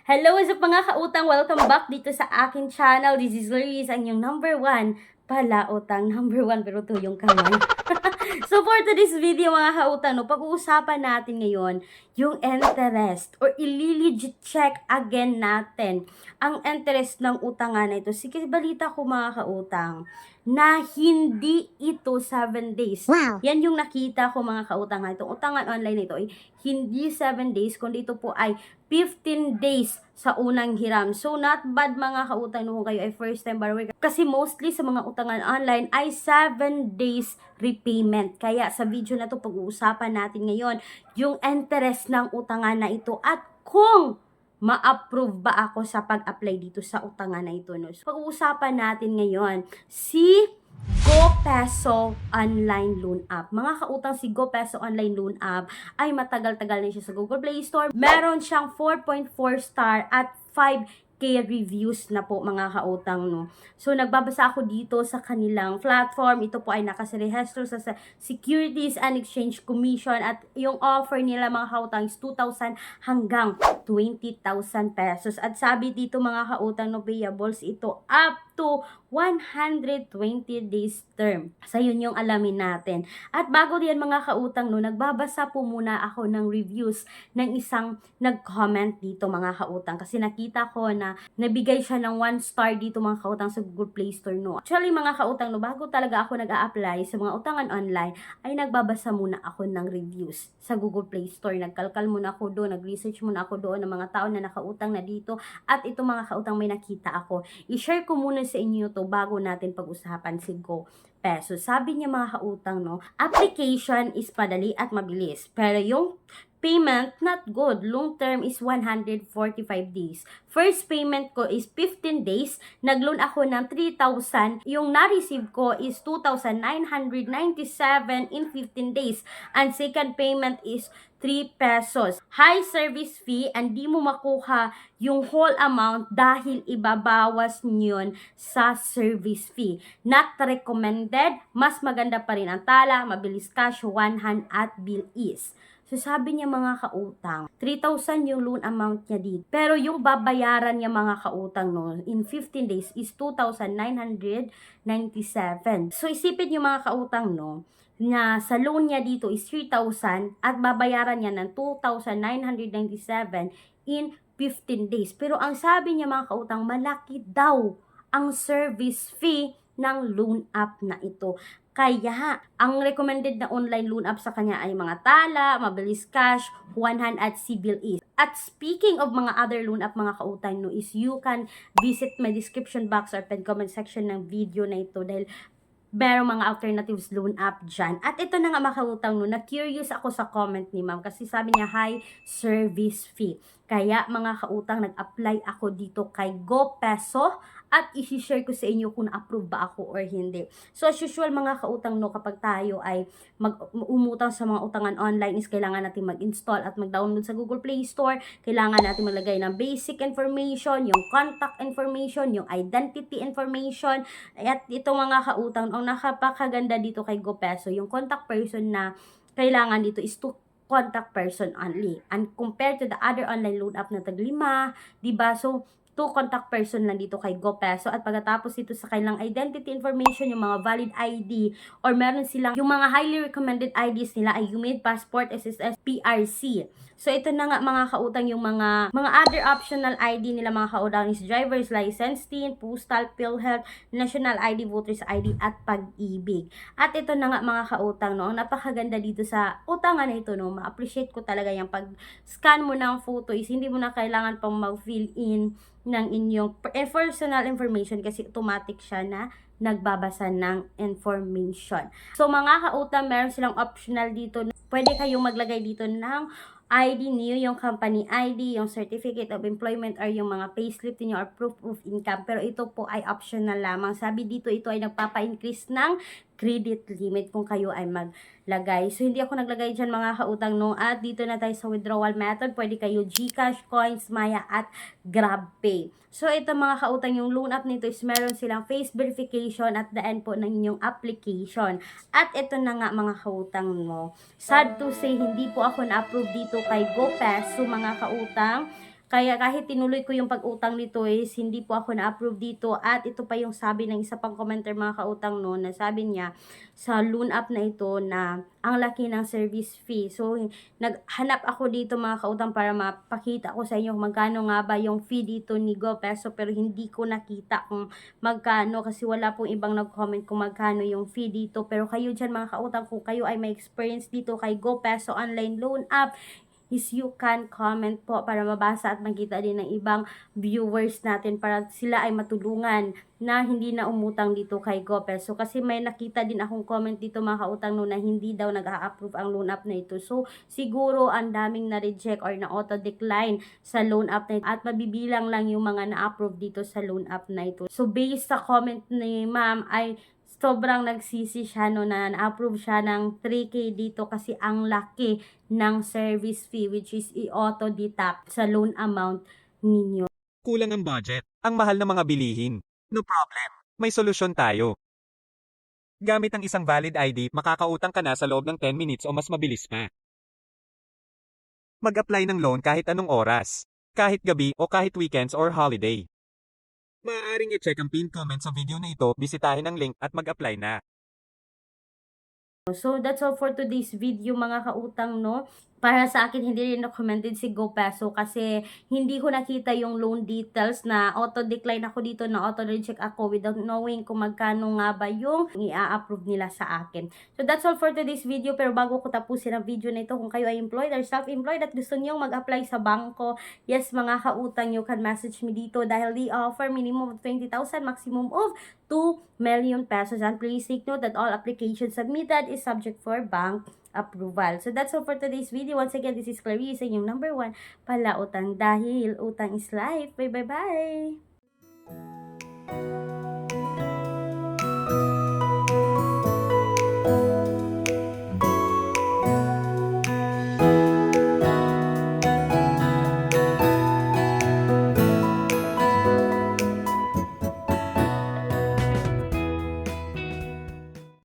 Hello, what's up mga kautang? Welcome back dito sa akin channel. This is Laris, ang yung number 1 pala utang. Number 1 pero 2 yung kamay. So for today's video mga kautang, no, pag-uusapan natin ngayon yung interest or i-legit check again natin ang interest ng utangan na ito. Sige, balita ko mga kautang na hindi ito 7 days. Wow! Yan yung nakita ko mga kautang. Itong utangan online na ito ay hindi 7 days, kundi ito po ay 15 days sa unang hiram. So, not bad mga kautang no, kung kayo ay first time borrower. Kasi mostly sa mga utangan online ay 7 days repayment. Kaya sa video na to pag-uusapan natin ngayon yung interest ng utangan na ito at kung ma-approve ba ako sa pag-apply dito sa utangan na ito. No? So, pag-uusapan natin ngayon si GoPeso Online Loan App. Mga kautang, si GoPeso Online Loan App ay matagal-tagal na siya sa Google Play Store. Meron siyang 4.4 star at 5K reviews na po mga kautang, no. So nagbabasa ako dito sa kanilang platform. Ito po ay nakasirehistro sa Securities and Exchange Commission at yung offer nila mga kautang is 2,000 hanggang 20,000 pesos. At sabi dito mga kautang, no, payables ito up to 120 days term. So yun yung alamin natin. At bago diyan mga kautang, no, nagbabasa po muna ako ng reviews ng isang nag-comment dito mga kautang. Kasi nakita ko na nabigay siya ng 1 star dito mga kautang sa Google Play Store, no. Actually mga kautang, no, bago talaga ako nag-a-apply sa mga utangan online, ay nagbabasa muna ako ng reviews sa Google Play Store. Nagkalkal muna ako doon, nag-research muna ako doon ng mga tao na nakautang na dito. At ito mga kautang, may nakita ako. I-share ko muna sa inyo to bago natin pag-usapan si GoPeso. Sabi niya mga kautang, no, application is padali at mabilis. Pero yung payment, not good. Long term is 145 days. First payment ko is 15 days. Nag-loan ako ng 3,000. Yung na-receive ko is 2,997 in 15 days. And second payment is 3 pesos. High service fee and di mo makuha yung whole amount dahil ibabawas nyon sa service fee. Not recommended. Mas maganda pa rin ang tala, mabilis cash, one hand at bill is. So sabi niya mga kautang, 3,000 yung loan amount niya dito. Pero yung babayaran niya mga kautang, no, in 15 days is 2,997. So isipin niyo mga kautang, no, na sa loan niya dito is 3,000 at babayaran niya ng 2,997 in 15 days. Pero ang sabi niya mga kautang, malaki daw ang service fee ng loan app na ito. Kaya, ang recommended na online loan app sa kanya ay mga tala, mabilis cash, one hand at CBIL is. At speaking of mga other loan app mga kautang, no, is you can visit my description box or comment section ng video na ito dahil merong mga alternatives loan app dyan. At ito na nga mga kautang, no, na-curious ako sa comment ni ma'am kasi sabi niya high service fee. Kaya mga kautang, nag-apply ako dito kay GoPeso at isi-share ko sa inyo kung na-approve ba ako or hindi. So as usual mga kautang, no, kapag tayo ay umutang sa mga utangan online is kailangan natin mag-install at mag-download sa Google Play Store. Kailangan natin maglagay ng basic information, yung contact information, yung identity information. At itong mga kautang, ang nakapakaganda dito kay GoPeso, yung contact person na kailangan dito is to contact person only. And compared to the other online loan app na tag-5, diba? So, 2 contact person lang dito kay GoPeso at pagkatapos dito sa kailang identity information, yung mga valid ID or meron silang yung mga highly recommended IDs nila ay UMID, Passport, SSS, PRC. So ito na nga mga kautang yung mga other optional ID nila mga kautang is driver's license, TIN, postal, PhilHealth, national ID, voters ID at pag-ibig. At ito na nga mga kautang, no, ang napakaganda dito sa utangan na ito, no, ma-appreciate ko talaga yung pag-scan mo ng photo is hindi mo na kailangan pang mag-fill in ng inyong personal information kasi automatic siya na nagbabasa ng information. So mga kautang, meron silang optional dito. Pwede kayong maglagay dito ng ID niyo, yung company ID, yung certificate of employment or yung mga payslip niyo or proof of income. Pero ito po ay optional lamang. Sabi dito, ito ay nagpapa-increase ng credit limit kung kayo ay maglagay. So, hindi ako naglagay dyan mga kautang, no. At dito na tayo sa withdrawal method. Pwede kayo GCash, Coins, Maya, at GrabPay. So, ito mga kautang, yung loan app nito is meron silang face verification at the end po ng inyong application. At ito na nga mga kautang, no. Sad to say, hindi po ako na-approve dito kay GoPeso mga kautang. Kaya kahit tinuloy ko yung pag-utang nito is hindi po ako na-approve dito at ito pa yung sabi ng isa pang commenter mga kautang no, na sabi niya sa loan app na ito na ang laki ng service fee. So, naghanap ako dito mga kautang para mapakita ko sa inyo kung magkano nga ba yung fee dito ni GoPeso, pero hindi ko nakita kung magkano kasi wala pong ibang nag-comment kung magkano yung fee dito. Pero kayo dyan mga kautang, kung kayo ay may experience dito kay GoPeso online loan app, is you can comment po para mabasa at makita din ng ibang viewers natin para sila ay matulungan na hindi na umutang dito kay GoPeso. Kasi may nakita din akong comment dito mga kautang no, na hindi daw nag-a-approve ang loan app na ito. So, siguro ang daming na-reject or na-auto-decline sa loan app na ito at mabibilang lang yung mga na-approve dito sa loan app na ito. So, based sa comment ni ma'am ay sobrang nagsisi siya no na na-approve siya ng 3K dito kasi ang laki ng service fee which is i-auto deduct sa loan amount ninyo. Kulang ang budget. Ang mahal ng mga bilihin. No problem. May solusyon tayo. Gamit ang isang valid ID, makakautang ka na sa loob ng 10 minutes o mas mabilis pa. Mag-apply ng loan kahit anong oras. Kahit gabi o kahit weekends or holiday. Maaaring i-check ang pinned comment sa video na ito, bisitahin ang link at mag-apply na. So, that's all for today's video mga kautang, no? Para sa akin, hindi rin recommended si GoPeso kasi hindi ko nakita yung loan details na auto-decline ako dito, na auto-reject ako without knowing kung magkano nga ba yung i-approve nila sa akin. So, that's all for today's video. Pero bago ko tapusin ang video na ito, kung kayo ay employed or self-employed at gusto niyong mag-apply sa bangko, yes mga kautang, you can message me dito dahil they offer minimum of 20,000, maximum of 2 million pesos. And please take note that all applications submitted is subject for bank approval. So that's all for today's video. Once again, this is Clarice, yung number 1 palautang dahil utang is life. Bye bye bye!